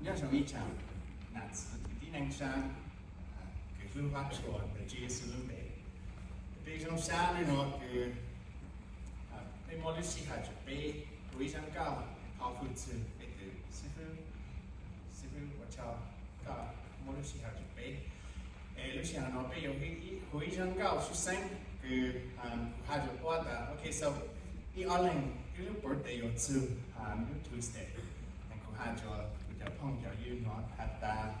要从一场那次的能上，给父发错的这是路北，北从山里头去，被莫里西卡就北，回上高，跑出去，被的师傅我操，高莫里西卡就北，路西卡那边有回上高去升，去他就我的 OK，so 一20一路 birthday 有次Tuesday，然后他就。就碰着要我拍打，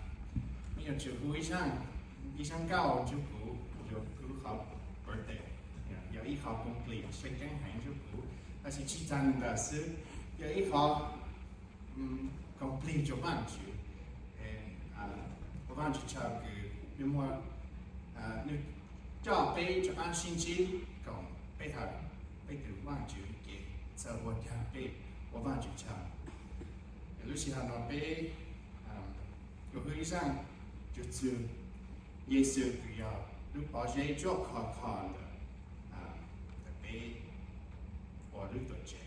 你要就会上高就好 birthday，有一号 complete，所以刚好就不，但是去真的是有一号complete 就忘记，我忘记叫个，因为你叫背就按星期讲背他忘记给，所以我讲背我忘记叫。有时候那边，有会上就是也是需要，如把些做看看的，那边我都多见。